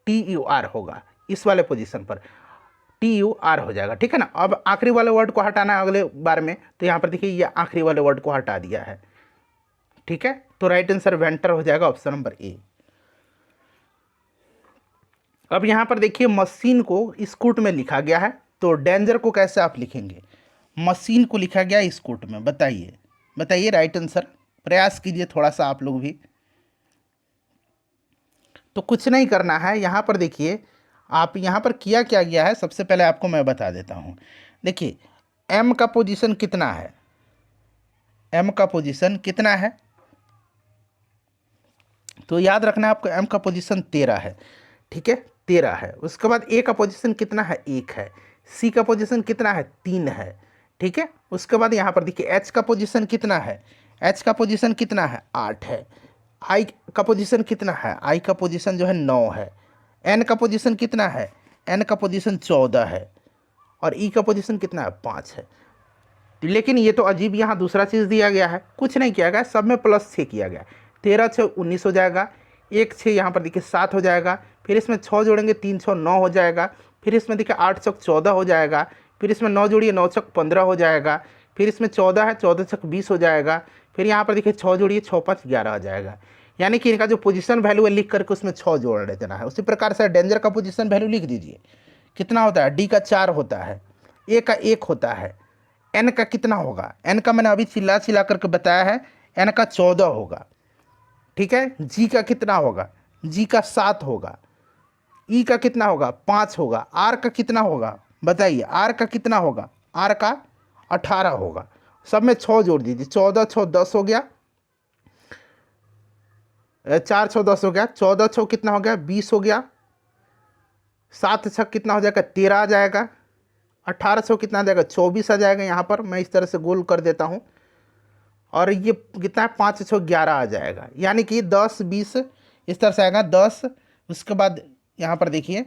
VENTUR होगा, इस वाले पोजीशन पर TUR हो जाएगा। ठीक है ना। अब आखिरी वाले वर्ड को हटाना है अगले बार में, तो यहाँ पर देखिए ये आखिरी वाले वर्ड को हटा दिया है। ठीक है, तो राइट आंसर वेंटर हो जाएगा, ऑप्शन नंबर ए। अब यहाँ पर देखिए मशीन को स्कूट में लिखा गया है, तो डेंजर को कैसे आप लिखेंगे? मशीन को लिखा गया स्कूट में, बताइए राइट आंसर, प्रयास कीजिए थोड़ा सा आप लोग भी। तो कुछ नहीं करना है, यहाँ पर देखिए आप यहाँ पर किया क्या गया है, सबसे पहले आपको मैं बता देता हूँ। देखिए एम का पोजीशन कितना है? एम का पोजीशन कितना है? तो याद रखना है आपको, एम का पोजीशन 13 है। ठीक है, 13 है। उसके बाद ए का पोजीशन कितना है? 1 है। सी का पोजीशन कितना है? 3 है। ठीक है, उसके बाद यहाँ पर देखिए एच का पोजीशन कितना है? एच का पोजीशन कितना है? 8 है। आई का पोजीशन कितना है? आई का पोजीशन जो है 9 है। एन का पोजीशन कितना है? एन का पोजीशन 14 है। और ई का पोजीशन कितना है? 5 है। लेकिन ये तो अजीब यहाँ दूसरा चीज़ दिया गया है, कुछ नहीं किया गया, सब में +6 किया गया। 13 6 19 हो जाएगा, 1 6 यहाँ पर देखिए 7 हो जाएगा, फिर इसमें 6 जोड़ेंगे 3 6 9 हो जाएगा। फिर इसमें देखिए 8 चौक 14 हो जाएगा। फिर इसमें 9 जोड़िए 9 चौक 15 हो जाएगा। फिर इसमें 14 है 14 चौक 20 हो जाएगा। फिर यहाँ पर देखिए 6 जोड़िए 6 5 11 हो जाएगा। यानी कि इनका जो पोजीशन वैल्यू है लिख करके उसमें 6 जोड़ देना है। उसी प्रकार से डेंजर का पोजीशन वैल्यू लिख दीजिए। कितना होता है, डी का 4 होता है, ए का 1 होता है, एन का कितना होगा, एन का मैंने अभी चिल्ला चिल्ला करके बताया है, एन का 14 होगा। ठीक है, जी का कितना होगा, जी का 7 होगा, ई का कितना होगा 5 होगा, आर का कितना होगा बताइए, आर का कितना होगा, आर का 18 होगा। सब में 6 जोड़ दीजिए, 14 6 10 हो गया, 4 6 10 हो गया, 14 6 कितना हो गया 20 हो गया, 7 6 कितना हो जाएगा 13 आ जाएगा, 18 6 कितना आ जाएगा 24 आ जाएगा। यहाँ पर मैं इस तरह से गोल कर देता हूँ और ये कितना है 5 6 11 आ जाएगा। यानी कि 10 20 इस तरह से आएगा 10। उसके बाद यहाँ पर देखिए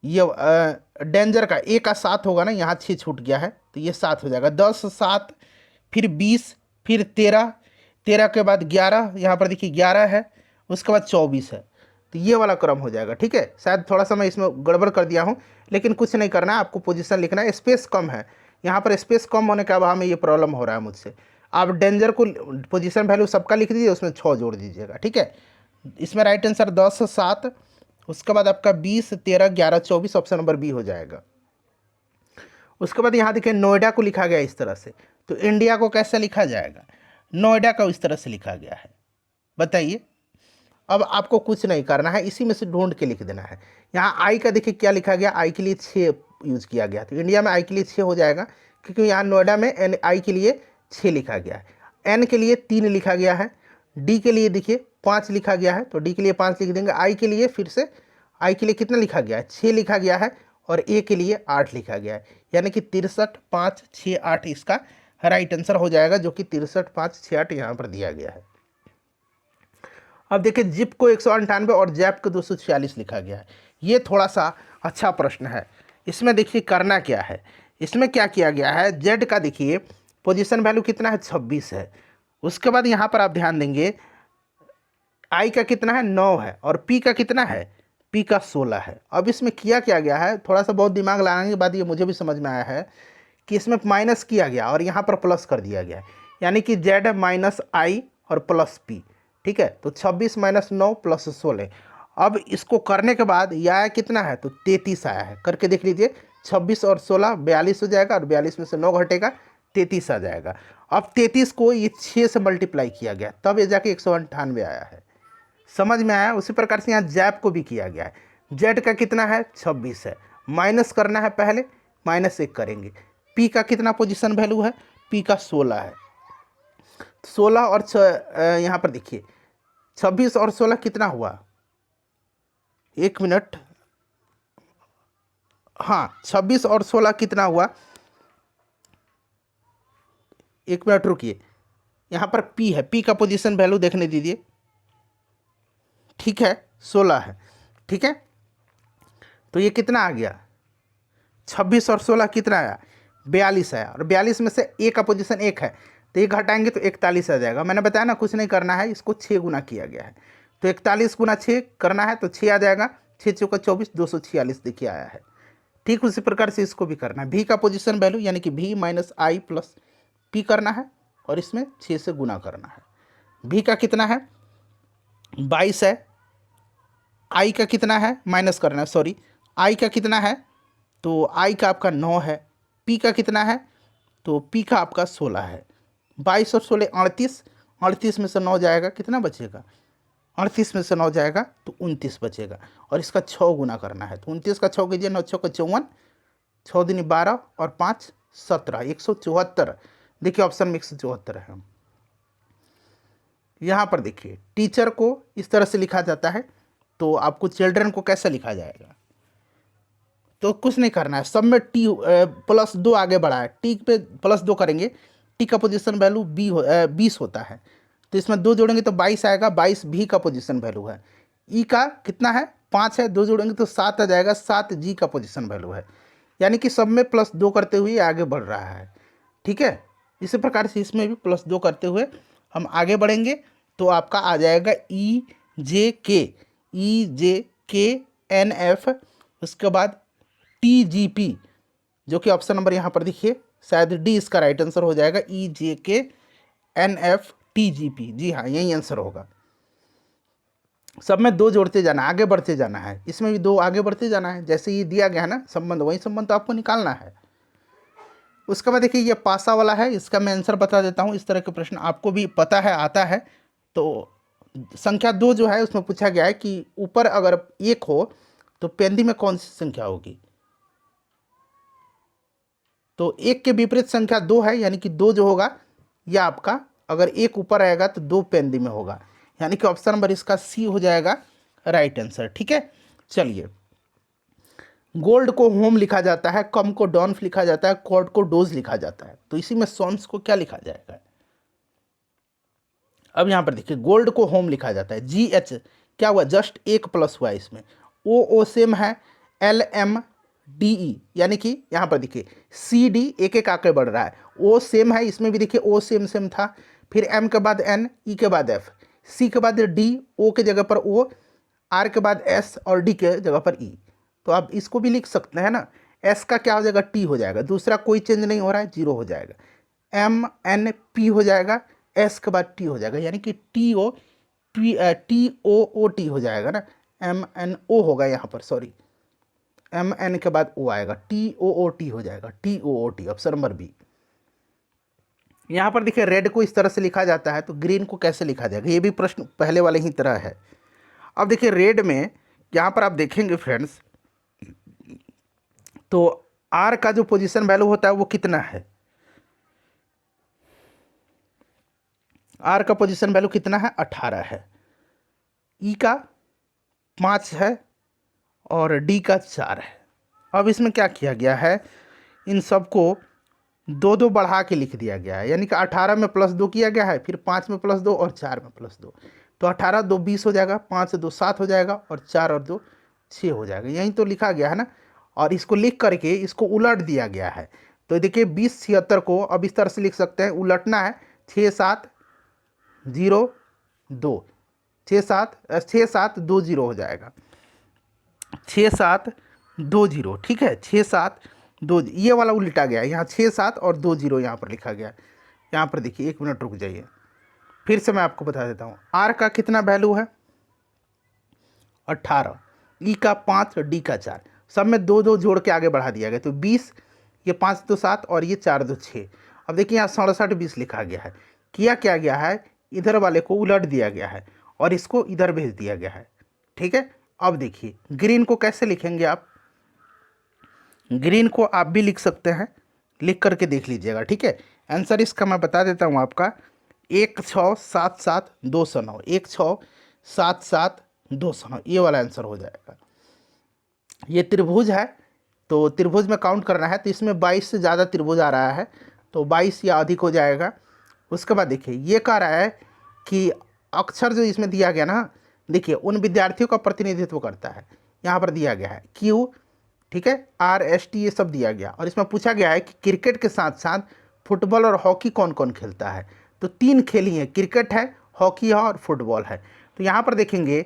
ये डेंजर का ए का 7 होगा ना, यहाँ 6 छूट गया है तो ये 7 हो जाएगा। 10 7 फिर 20 फिर 13, 13 के बाद 11, यहाँ पर देखिए 11 है, उसके बाद 24 है, तो ये वाला क्रम हो जाएगा। ठीक है, शायद थोड़ा सा मैं इसमें गड़बड़ कर दिया हूँ, लेकिन कुछ नहीं करना है, आपको पोजीशन लिखना है। स्पेस कम है यहाँ पर, स्पेस कम होने के बाद हमें ये प्रॉब्लम हो रहा है मुझसे। आप डेंजर को पोजीशन वैल्यू सबका लिख दीजिए, उसमें 6 जोड़ दीजिएगा। ठीक है, इसमें राइट आंसर 10 7, उसके बाद आपका 20 13 11 24 ऑप्शन नंबर बी हो जाएगा। उसके बाद यहाँ देखिए नोएडा को लिखा गया इस तरह से, तो इंडिया को कैसे लिखा जाएगा, नोएडा को इस तरह से लिखा गया है, बताइए। अब आपको कुछ नहीं करना है, इसी में से ढूंढ के लिख देना है। यहाँ आई का देखिए क्या लिखा गया, आई के लिए 6 यूज किया गया, तो इंडिया में आई के लिए 6 हो जाएगा, क्योंकि यहाँ नोएडा में एन आई के लिए 6 लिखा गया है। एन के लिए 3 लिखा गया है, डी के लिए देखिए 5 लिखा गया है, तो डी के लिए 5 लिख देंगे। आई के लिए फिर से, आई के लिए कितना लिखा गया है 6 लिखा गया है, और ए के लिए 8 लिखा गया है, यानी कि 63 5 6 8 इसका राइट आंसर हो जाएगा, जो कि 63 5 6 8 यहाँ पर दिया गया है। अब देखिए जिप को 198 और जैप को 246 लिखा गया है। ये थोड़ा सा अच्छा प्रश्न है। इसमें देखिए करना क्या है, इसमें क्या किया गया है, जेड का देखिए पोजीशन वैल्यू कितना है 26 है। उसके बाद यहाँ पर आप ध्यान देंगे आई का कितना है 9 है, और पी का कितना है, पी का 16 है। अब इसमें किया क्या गया है, थोड़ा सा बहुत दिमाग लगाने के बाद ये मुझे भी समझ में आया है कि इसमें माइनस किया गया और यहाँ पर प्लस कर दिया गया, यानी कि जेड माइनस आई और प्लस पी। ठीक है, तो 26 माइनस 9 प्लस 16। अब इसको करने के बाद यह आया कितना है, तो 33 आया है। करके देख लीजिए, 26 और 16 42 हो जाएगा, और 42 में से 9 घटेगा 33 आ जाएगा। अब 33 को ये 6 से मल्टीप्लाई किया गया, तब ये जाके 198 आया है। समझ में आया। उसी प्रकार से यहाँ जैप को भी किया गया है। जेड का कितना है 26 है, माइनस करना है पहले, -1 करेंगे। पी का कितना पोजीशन वैल्यू है, पी का 16 है। 16 और यहाँ पर देखिए 26 और 16 कितना हुआ, 1 मिनट, हाँ 26 और 16 कितना हुआ, 1 मिनट रुकिए, यहाँ पर पी है, पी का पोजीशन वैल्यू देखने दीजिए। ठीक है 16 है, ठीक है, तो ये कितना आ गया, 26 और 16 कितना आया 42 आया, और 42 में से ए का पोजीशन 1 है, तो 1 घटाएंगे तो 41 आ जाएगा। मैंने बताया ना कुछ नहीं करना है, इसको 6 गुना किया गया है, तो 41 गुना 6 करना है, तो 6 आ जाएगा, 6 चौका 24 246 देखिए आया है। ठीक उसी प्रकार से इसको भी करना है, भी का पोजीशन वैल्यू यानी कि भी माइनस आई प्लस पी करना है, और इसमें 6 से गुना करना है। भी का कितना है 22 है, आई का कितना है माइनस करना है, सॉरी आई का कितना है, तो आई का आपका 9 है, पी का कितना है, तो पी का आपका 16 है। 22 और 16 38, 38 में से 9 जाएगा, कितना बचेगा, 38 में से 9 जाएगा तो 29 बचेगा, और इसका 6 गुना करना है, तो 29 का 6 कीजिए, 9 6 का 54, 6 दिन 12 और 5 17, 174। देखिए ऑप्शन में 174 है। यहाँ पर देखिए टीचर को इस तरह से लिखा जाता है, तो आपको चिल्ड्रन को कैसे लिखा जाएगा, तो कुछ नहीं करना है, सब में टी +2 आगे बढ़ा है, टी पे +2 करेंगे, टी का पोजीशन वैल्यू 20 होता है, तो इसमें 2 जोड़ेंगे तो 22 आएगा, 22 भी का पोजीशन वैल्यू है। ई का कितना है 5 है, 2 जोड़ेंगे तो 7 आ जाएगा, 7 जी का पोजीशन वैल्यू है, यानी कि सब में +2 करते हुए आगे बढ़ रहा है। ठीक है, इसी प्रकार से इसमें भी +2 करते हुए हम आगे बढ़ेंगे, तो आपका आ जाएगा ई जे के, EJKNF, उसके बाद TGP, जो कि ऑप्शन नंबर यहाँ पर देखिए शायद डी इसका राइट आंसर हो जाएगा, EJKNF TGP। जी हाँ, यही आंसर होगा। सब में 2 जोड़ते जाना, आगे बढ़ते जाना है, इसमें भी 2 आगे बढ़ते जाना है। जैसे ये दिया गया है ना संबंध, वही संबंध तो आपको निकालना है। उसके बाद देखिए ये पासा वाला है, इसका मैं आंसर बता देता हूँ। इस तरह के प्रश्न आपको भी पता है, आता है। तो संख्या 2 जो है उसमें पूछा गया है कि ऊपर अगर 1 हो तो पेंदी में कौन सी संख्या होगी। तो 1 के विपरीत संख्या 2 है, यानी कि 2 जो होगा यह आपका, अगर 1 ऊपर आएगा तो 2 पेंदी में होगा, यानी कि ऑप्शन नंबर इसका सी हो जाएगा राइट आंसर। ठीक है, चलिए। गोल्ड को होम लिखा जाता है, कम को डॉन्फ लिखा जाता है, कॉर्ड को डोज लिखा जाता है। तो इसी में सॉन्स को क्या लिखा जाएगा। अब यहां पर देखिए गोल्ड को होम लिखा जाता है, GH क्या हुआ, जस्ट 1 प्लस हुआ इसमें। O सेम है, LMDE, यानी कि यहां पर देखिए CD एक एक आके बढ़ रहा है। O सेम है, इसमें भी देखिए O सेम सेम था, फिर M के बाद N, E के बाद F, C के बाद D, O के जगह पर O, R के बाद S और D के जगह पर E। तो आप इसको भी लिख सकते हैं ना, S का क्या हो जाएगा, T हो जाएगा, दूसरा कोई चेंज नहीं हो रहा है, 0 हो जाएगा। MNP हो जाएगा, S के बाद T हो जाएगा, यानी कि TOOT हो जाएगा ना, MNO होगा यहाँ पर, सॉरी MN के बाद O आएगा, TOOT हो जाएगा, TOOT, ऑप्शन नंबर बी। यहाँ पर देखिए रेड को इस तरह से लिखा जाता है, तो ग्रीन को कैसे लिखा जाएगा, ये भी प्रश्न पहले वाले ही तरह है। अब देखिए रेड में यहाँ पर आप देखेंगे फ्रेंड्स, तो R का जो पोजीशन वैल्यू होता है वो कितना है, R का पोजीशन वैल्यू कितना है, 18 है। E का 5 है और D का 4 है। अब इसमें क्या किया गया है, इन सबको 2-2 बढ़ा के लिख दिया गया है, यानी कि 18 में +2 किया गया है, फिर 5 में +2 और 4 में +2। तो 18 2 20 हो जाएगा, 5 2 7 हो जाएगा और 4 और 2 6 हो जाएगा, यही तो लिखा गया है ना। और इसको लिख करके इसको उलट दिया गया है। तो देखिए 20 76 को अब इस तरह से लिख सकते हैं, उलटना है, 6 7 0 2, 6 7 2 0 हो जाएगा, 6 7 2 0। ठीक है, 6 7 2, ये वाला उल्टा गया, यहाँ 6 7 और 2 0 यहाँ पर लिखा गया। यहाँ पर देखिए 1 मिनट रुक जाइए, फिर से मैं आपको बता देता हूँ। R का कितना वैल्यू है, 18, E का 5, D का 4, सब में 2-2 जोड़ के आगे बढ़ा दिया गया, तो 20, ये 5 2 7 और ये 4 2 6। अब देखिए यहाँ 67 20 लिखा गया है, किया क्या गया है, इधर वाले को उलट दिया गया है और इसको इधर भेज दिया गया है। ठीक है, अब देखिए ग्रीन को कैसे लिखेंगे आप, ग्रीन को आप भी लिख सकते हैं, लिख करके देख लीजिएगा। ठीक है, आंसर इसका मैं बता देता हूँ आपका, 1 6 7 7 209, 1 6 7 7 209, ये वाला आंसर हो जाएगा। ये त्रिभुज है, तो त्रिभुज में काउंट करना है, तो इसमें 22 से ज़्यादा त्रिभुज आ रहा है, तो 22 या अधिक हो जाएगा। उसके बाद देखिए ये कह रहा है कि अक्षर जो इसमें दिया गया ना, देखिए उन विद्यार्थियों का प्रतिनिधित्व करता है, यहाँ पर दिया गया है Q, ठीक है, R S T ये सब दिया गया। और इसमें पूछा गया है कि क्रिकेट के साथ साथ फुटबॉल और हॉकी कौन कौन खेलता है, तो 3 खेल ही हैं, क्रिकेट है, हॉकी है और फुटबॉल है। तो यहाँ पर देखेंगे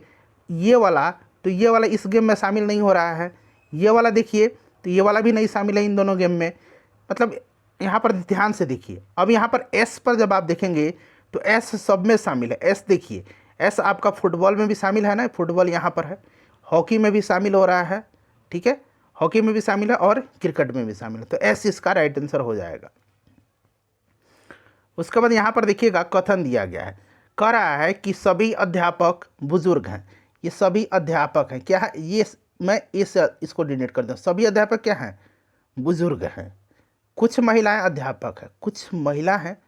ये वाला, तो ये वाला इस गेम में शामिल नहीं हो रहा है, ये वाला देखिए तो ये वाला भी नहीं शामिल है इन दोनों गेम में, मतलब यहाँ पर ध्यान से देखिए। अब यहाँ पर S पर जब आप देखेंगे तो S सब में शामिल है, S देखिए, S आपका फुटबॉल में भी शामिल है ना, फुटबॉल यहाँ पर है, हॉकी में भी शामिल हो रहा है, ठीक है, हॉकी में भी शामिल है और क्रिकेट में भी शामिल है, तो S इसका राइट आंसर हो जाएगा। उसके बाद यहाँ पर देखिएगा कथन दिया गया है, कह रहा है कि सभी अध्यापक बुजुर्ग हैं, ये सभी अध्यापक हैं, क्या है ये, मैं इसको डिलीट कर दूँ, सभी अध्यापक क्या हैं, बुजुर्ग हैं, कुछ महिलाएं अध्यापक हैं, कुछ महिला हैं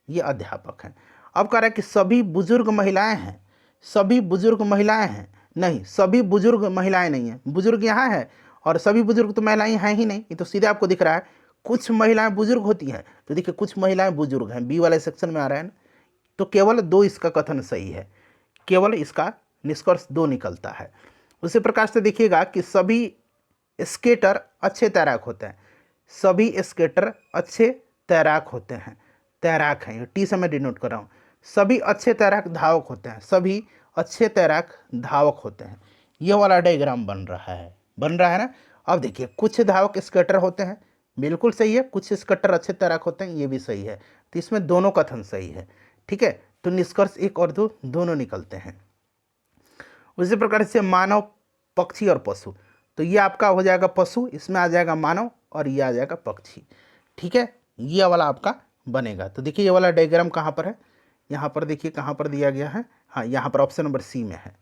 ये अध्यापक हैं। अब कह रहा है कि सभी बुजुर्ग महिलाएं हैं, सभी बुजुर्ग महिलाएं हैं, नहीं सभी बुजुर्ग महिलाएं नहीं हैं, बुजुर्ग यहाँ है और सभी बुजुर्ग तो महिलाएं हैं ही नहीं, ये तो सीधे आपको दिख रहा है कुछ महिलाएं बुजुर्ग होती हैं, तो देखिए कुछ महिलाएं बुजुर्ग हैं, बी वाले सेक्शन में आ रहा है ना, तो केवल 2 इसका कथन सही है, केवल इसका निष्कर्ष 2 निकलता है। उसी प्रकार से देखिएगा कि सभी स्केटर अच्छे तैराक होते हैं, सभी स्केटर अच्छे तैराक होते हैं, तैराक हैं, ये टी से मैं डिनोट कर रहा हूँ, सभी अच्छे तैराक धावक होते हैं, सभी अच्छे तैराक धावक होते हैं, ये वाला डायग्राम बन रहा है ना। अब देखिए कुछ धावक स्कैटर होते हैं, बिल्कुल सही है, कुछ स्कैटर अच्छे तैराक होते हैं, ये भी सही है। तो इसमें दोनों कथन सही है, ठीक है। तो निष्कर्ष 1 और 2 दोनों निकलते हैं। उसी प्रकार से मानव, पक्षी और पशु, तो ये आपका हो जाएगा पशु, इसमें आ जाएगा मानव और ये आ जाएगा पक्षी, ठीक है। ये वाला आपका बनेगा। तो देखिए ये वाला डायग्राम कहाँ पर है, यहाँ पर देखिए कहाँ पर दिया गया है, हाँ यहाँ पर ऑप्शन नंबर सी में है।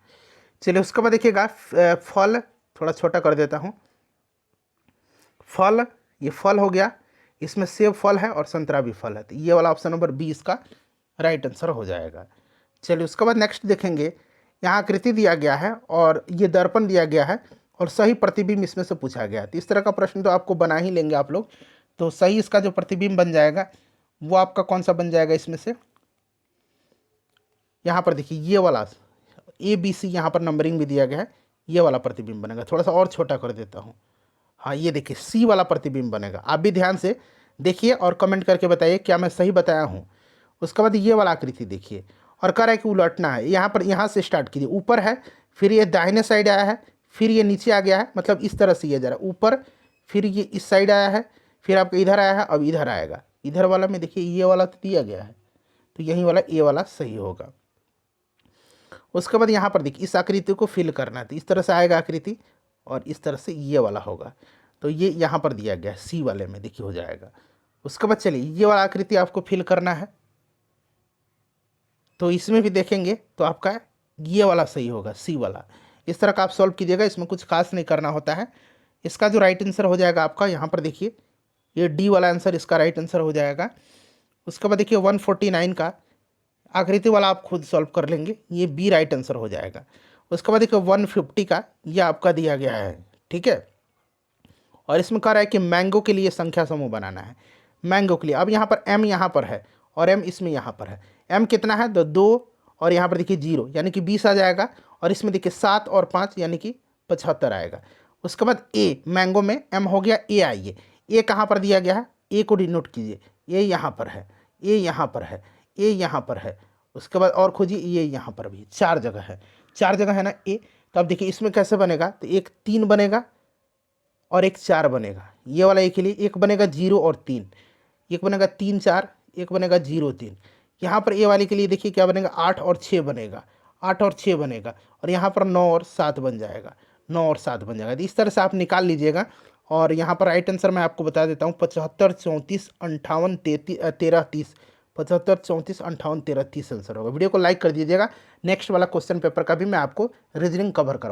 चलिए उसके बाद देखिएगा फल, थोड़ा छोटा कर देता हूँ। फल, ये फल हो गया, इसमें सेब फल है और संतरा भी फल है, तो ये वाला ऑप्शन नंबर बी इसका राइट आंसर हो जाएगा। चलिए उसके बाद नेक्स्ट देखेंगे, यहाँ आकृति दिया गया है और ये दर्पण दिया गया है और सही प्रतिबिंब इसमें से पूछा गया है। तो इस तरह का प्रश्न तो आपको बना ही लेंगे आप लोग। तो सही इसका जो प्रतिबिंब बन जाएगा वो आपका कौन सा बन जाएगा इसमें से, यहाँ पर देखिए ये वाला ABC, यहाँ पर नंबरिंग भी दिया गया है, ये वाला प्रतिबिंब बनेगा। थोड़ा सा और छोटा कर देता हूँ, हाँ ये देखिए सी वाला प्रतिबिंब बनेगा। आप भी ध्यान से देखिए और कमेंट करके बताइए क्या मैं सही बताया हूँ। उसके बाद ये वाला आकृति देखिए और कह रहा है कि उलटना है, यहाँ पर यहाँ से स्टार्ट कीजिए, ऊपर है, फिर ये दाहिने साइड आया है, फिर ये नीचे आ गया है, मतलब इस तरह से ये जा रहा है ऊपर, फिर ये इस साइड आया है, फिर आपका इधर आया है, अब इधर आएगा। इधर वाला में देखिए ये वाला तो दिया गया है, तो यही वाला ए वाला सही होगा। उसके बाद यहाँ पर देखिए इस आकृति को फिल करना है, तो इस तरह से आएगा आकृति और इस तरह से ये वाला होगा, तो ये यहाँ पर दिया गया है सी वाले में, देखिए हो जाएगा। उसके बाद चलिए ये वाला आकृति आपको फिल करना है, तो इसमें भी देखेंगे तो आपका ये वाला सही होगा, सी वाला। इस तरह का आप सॉल्व कीजिएगा, इसमें कुछ खास नहीं करना होता है। इसका जो राइट आंसर हो जाएगा आपका, यहाँ पर देखिए ये डी वाला आंसर इसका राइट आंसर हो जाएगा। उसके बाद देखिए 149 का आकृति वाला आप खुद सॉल्व कर लेंगे, ये बी राइट आंसर हो जाएगा। उसके बाद देखिए 150 का ये आपका दिया गया है, ठीक है। और इसमें कह रहा है कि मैंगो के लिए संख्या समूह बनाना है, मैंगो के लिए। अब यहाँ पर एम यहाँ पर है और एम इसमें यहाँ पर है। एम कितना है, तो 2 और यहाँ पर देखिए 0 यानी कि 20 आ जाएगा, और इसमें देखिए 7 और 5 यानी कि 75 आएगा। उसके बाद ए, मैंगो में एम हो गया, ए आइए, ए कहाँ पर दिया गया है, ए को डिनोट कीजिए, ए यहाँ पर है, ए यहाँ पर है, ए यहाँ पर है। उसके बाद और खोजिए, ये यहाँ पर भी 4 जगह है, 4 जगह है ना ए। तो अब देखिए इसमें कैसे बनेगा, तो एक 3 बनेगा और एक 4 बनेगा। ये वाला ए के लिए एक बनेगा 0 और 3, एक बनेगा 3 4, एक बनेगा 0 3। यहाँ पर ए वाले के लिए देखिए क्या बनेगा, 8 और 6 बनेगा, 8 और 6 बनेगा, और यहाँ पर 9 और 7 बन जाएगा, 9 और 7 बन जाएगा। तो इस तरह से आप निकाल लीजिएगा। और यहाँ पर राइट आंसर मैं आपको बता देता हूँ, 75 34 58 13 30, 75 34 58 13 30 आंसर होगा। वीडियो को लाइक कर दीजिएगा। नेक्स्ट वाला क्वेश्चन पेपर का भी मैं आपको रीजनिंग कवर करूँगा।